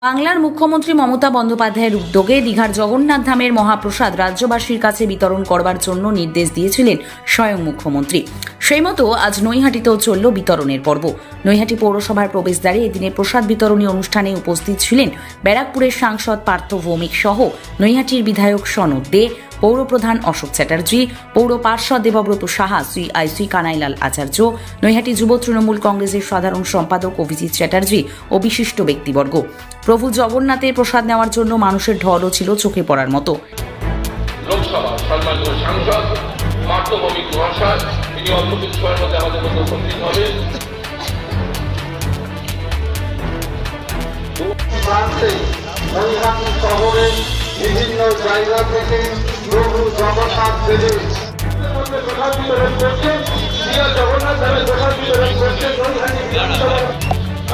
বাংলার মুখ্যমন্ত্রী মমতা বন্দ্যোপাধ্যায়ের উদ্যোগে দীঘার জগন্নাথ ধামের মহাপ্রসাদ রাজ্যবাসীর কাছে বিতরণ করবার জন্য নির্দেশ দিয়েছিলেন স্বয়ং মুখ্যমন্ত্রী। সেই মতো আজ নৈহাটিতেও চলল বিতরণের পর্ব। নৈহাটি পৌরসভার প্রবেশদ্বারে এদিনে প্রসাদ বিতরণী অনুষ্ঠানে উপস্থিত ছিলেন ব্যারাকপুরের সাংসদ পার্থ ভৌমিক সহ নৈহাটির বিধায়ক সনদ দে, পৌরপ্রধান অশোক চ্যাটার্জি, পৌর পার্ষদ দেবব্রত সাহা, সিআইসি কানাইলাল আচার্য, নৈহাটি যুব তৃণমূল কংগ্রেসের সাধারণ সম্পাদক অভিজিৎ চ্যাটার্জি ও বিশিষ্ট ব্যক্তিবর্গ। প্রভু জগন্নাথের প্রসাদ নেওয়ার জন্য মানুষের ঢলও ছিল চোখে পড়ার মতো। লোকসভা সম্মানিত সাংসদ পার্থ ভৌমিক মহাশয়, তিনি অল্প কিছু সময়ের মধ্যে আমাদের মধ্যে উপস্থিত হবেন। শহরে বিভিন্ন জায়গা থেকে প্রভু জগন্নাথ দেবের প্রসাদ বিতরণ করছেন, জগন্নাথ দেবের প্রসাদ বিতরণ করছেন।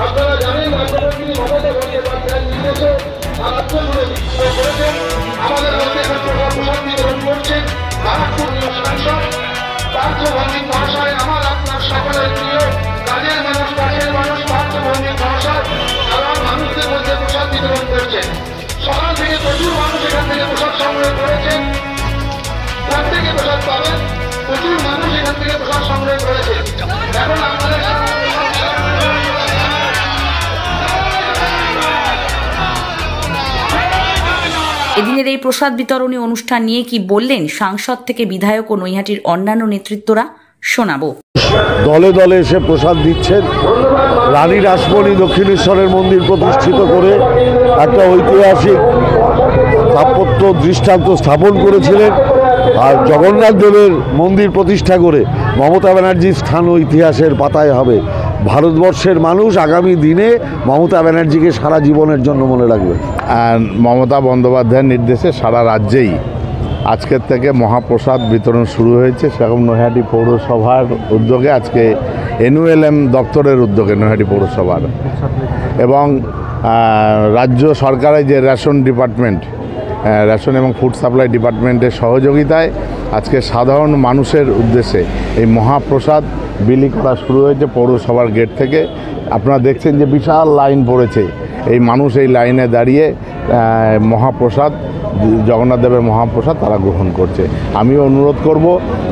আপনারা জানেন রাজ্যমন্ত্রী মমতা বন্দ্যোপাধ্যায়ের নির্দেশে রাজ্যগুলো বিক্ষোভ করেছেন, আমাদের মধ্যে প্রসাদ বিতরণ করছেন ব্যারাকপুর সাংসদ পার্থ ভৌমিক মহাশয়। আমার আপনার সকলের প্রিয় কাজের মানুষ, কাছের মানুষ পার্থ ভৌমিক মহাশয় সারা মানুষদের মধ্যে প্রসাদ বিতরণ করছেন। সকাল থেকে প্রচুর মানুষ এখান থেকে প্রসাদ সংগ্রহ করেছেন, প্রত্যেকে প্রসাদ পাবেন। প্রচুর মানুষ এখান থেকে প্রসাদ সংগ্রহ করেছেন। এখন আপনাদের এদিনের এই প্রসাদ বিতরণী অনুষ্ঠান নিয়ে কি বললেন সাংসদ থেকে বিধায়ক ও নৈহাটির অন্যান্য নেতৃত্বরা, শোনাবো। দলে দলে এসে প্রসাদ দিচ্ছেন। রানী রাসমণি দক্ষিণেশ্বরের মন্দির প্রতিষ্ঠিত করে একটা ঐতিহাসিক স্থাপত্য দৃষ্টান্ত স্থাপন করেছিলেন, আর জগন্নাথ দেবের মন্দির প্রতিষ্ঠা করে মমতা ব্যানার্জির স্থান ও ইতিহাসের পাতায় হবে। ভারতবর্ষের মানুষ আগামী দিনে মমতা ব্যানার্জিকে সারা জীবনের জন্য মনে রাখবে। মমতা বন্দ্যোপাধ্যায়ের নির্দেশে সারা রাজ্যেই আজকের থেকে মহাপ্রসাদ বিতরণ শুরু হয়েছে। সেরকম নৈহাটি পৌরসভার উদ্যোগে আজকে NULM দপ্তরের উদ্যোগে নৈহাটি পৌরসভার এবং রাজ্য সরকারের যে রেশন ডিপার্টমেন্ট, রেশন এবং ফুড সাপ্লাই ডিপার্টমেন্টের সহযোগিতায় আজকে সাধারণ মানুষের উদ্দেশ্যে এই মহাপ্রসাদ বিলি করা শুরু হয়েছে পৌরসভার গেট থেকে। আপনারা দেখছেন যে বিশাল লাইন পড়েছে, এই মানুষ এই লাইনে দাঁড়িয়ে মহাপ্রসাদ, জগন্নাথ দেবের মহাপ্রসাদ তারা গ্রহণ করছে। আমিও অনুরোধ করব,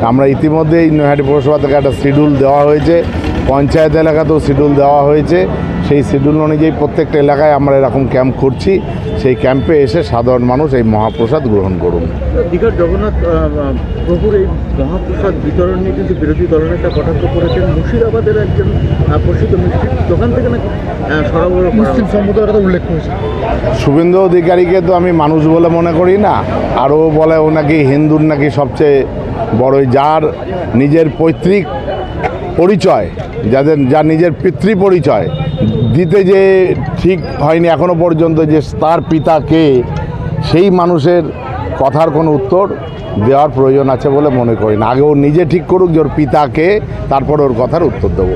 আমরা ইতিমধ্যেই নৈহাটি পৌরসভা থেকে একটা শিডিউল দেওয়া হয়েছে, পঞ্চায়েত এলাকাতেও শিডিউল দেওয়া হয়েছে। সেই শিডিউল অনুযায়ী প্রত্যেকটা এলাকায় আমরা এরকম ক্যাম্প করছি। সেই ক্যাম্পে এসে সাধারণ মানুষ এই মহাপ্রসাদ গ্রহণ করুন। দীঘার জগন্নাথ প্রভুর এই মহাপ্রসাদ বিতরণ নিয়ে কিন্তু বিরোধী দলনেতা কটাক্ষ করেছেন। মুর্শিদাবাদের একজন প্রসিদ্ধ মিষ্টির দোকান থেকে নাকি সরবরাহ মুসলিম সম্প্রদায়ের উল্লেখ করেছে। শুভেন্দু অধিকারীকে তো আমি মানুষ বলে মনে করি না, আরও বলে ও নাকি হিন্দুর নাকি সবচেয়ে বড়, যার নিজের পৈতৃক পরিচয়, যার নিজের পিতৃ পরিচয় দিতে যে ঠিক হয়নি এখনো পর্যন্ত, যে তার পিতা কে, সেই মানুষের কথার কোনো উত্তর দেওয়ার প্রয়োজন আছে বলে মনে করি না। আগে ও নিজে ঠিক করুক যে ওর পিতা কে, তারপর ওর কথার উত্তর দেবো।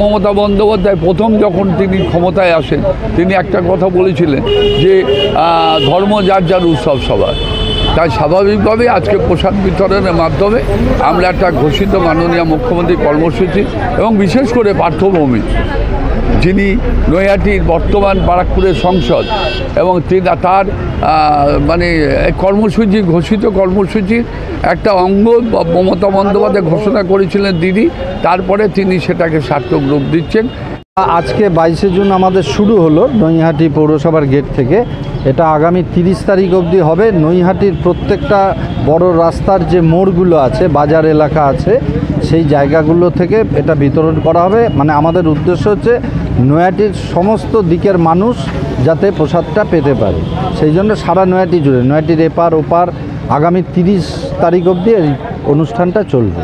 মমতা বন্দ্যোপাধ্যায় প্রথম যখন তিনি ক্ষমতায় আসেন, তিনি একটা কথা বলেছিলেন যে ধর্ম যার যার উৎসব সবার। তাই স্বাভাবিকভাবে আজকে প্রসাদ বিতরণের মাধ্যমে আমরা একটা ঘোষিত মাননীয় মুখ্যমন্ত্রী কর্মসূচি এবং বিশেষ করে পার্থ ভৌমিক, যিনি নৈহাটির বর্তমান ব্যারাকপুরের সংসদ, এবং তার মানে কর্মসূচি, ঘোষিত কর্মসূচির একটা অঙ্গ মমতা বন্দ্যোপাধ্যায় ঘোষণা করেছিলেন দিদি, তারপরে তিনি সেটাকে সার্থক রূপ দিচ্ছেন। আজকে 22শে জুন আমাদের শুরু হলো নৈহাটি পৌরসভার গেট থেকে। এটা আগামী 30 তারিখ অবধি হবে। নৈহাটির প্রত্যেকটা বড় রাস্তার যে মোড়গুলো আছে, বাজার এলাকা আছে, সেই জায়গাগুলো থেকে এটা বিতরণ করা হবে। মানে আমাদের উদ্দেশ্য হচ্ছে নৈহাটির সমস্ত দিকের মানুষ যাতে প্রসাদটা পেতে পারে, সেই জন্য সারা নৈহাটি জুড়ে, নৈহাটির এপার ওপার আগামী 30 তারিখ অবধি এই অনুষ্ঠানটা চলবে।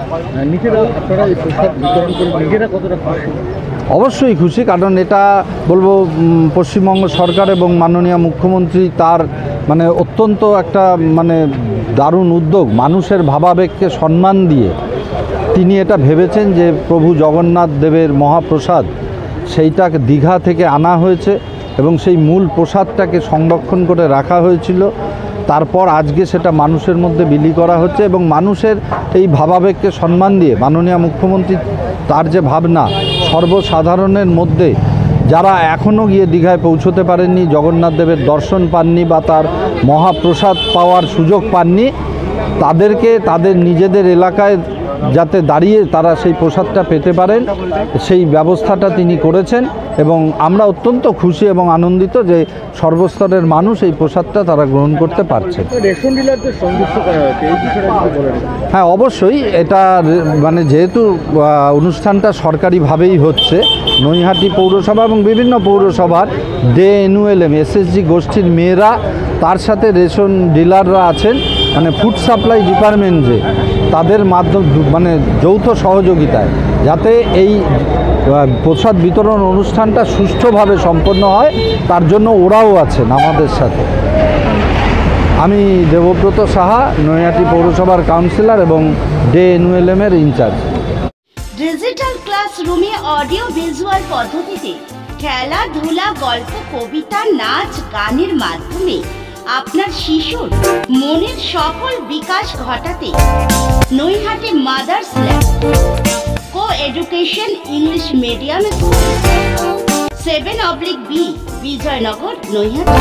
আপনারা এই প্রসাদ বিতরণ করে নিজেরা কতটা খুশি? অবশ্যই খুশি, কারণ এটা বলবো পশ্চিমবঙ্গ সরকার এবং মাননীয় মুখ্যমন্ত্রী তার মানে অত্যন্ত একটা মানে দারুণ উদ্যোগ, মানুষের ভাবাবেগকে সম্মান দিয়ে তিনি এটা ভেবেছেন যে প্রভু জগন্নাথ দেবের মহাপ্রসাদ সেইটা দীঘা থেকে আনা হয়েছে এবং সেই মূল প্রসাদটাকে সংরক্ষণ করে রাখা হয়েছিল। তারপর আজকে সেটা মানুষের মধ্যে বিলি করা হচ্ছে এবং মানুষের এই ভাবাবেগকে সম্মান দিয়ে মাননীয় মুখ্যমন্ত্রী তার যে ভাবনা সর্বসাধারণের মধ্যে যারা এখনও গিয়ে দীঘায় পৌঁছতে পারেননি, জগন্নাথ দেবের দর্শন পাননি বা তার মহাপ্রসাদ পাওয়ার সুযোগ পাননি, তাদেরকে তাদের নিজেদের এলাকায় যাতে দাঁড়িয়ে তারা সেই প্রসাদটা পেতে পারেন সেই ব্যবস্থাটা তিনি করেছেন এবং আমরা অত্যন্ত খুশি এবং আনন্দিত যে সর্বস্তরের মানুষ এই প্রসাদটা তারা গ্রহণ করতে পারছে। রেশন ডিলারদের সংযুক্ত করা হয়েছে, এই বিষয়টা কি বলেন? হ্যাঁ, অবশ্যই এটা মানে যেহেতু অনুষ্ঠানটা সরকারিভাবেই হচ্ছে, নৈহাটি পৌরসভা এবং বিভিন্ন পৌরসভার NULM SSG গোষ্ঠীর মেয়েরা তার সাথে রেশন ডিলাররা আছেন, মানে ফুড সাপ্লাই ডিপার্টমেন্ট যে তাদের মাধ্যম মানে যৌথ সহযোগিতায় যাতে এই প্রসাদ বিতরণ অনুষ্ঠানটা সুষ্ঠুভাবে সম্পন্ন হয় তার জন্য ওরাও আছেন আমাদের সাথে। আমি দেবব্রত সাহা, নৈহাটি পৌরসভার কাউন্সিলর এবং NULM এর ইনচার্জ। ডিজিটাল ক্লাসরুমে অডিও ভিজুয়াল পদ্ধতিতে খেলাধুলা, গল্প, কবিতা, নাচ, গানের মাধ্যমে আপনার শিশুর মনের সকল বিকাশ ঘটাতে Naihati mother's lab co education English medium school 7/B Bijoynagar, Naihati.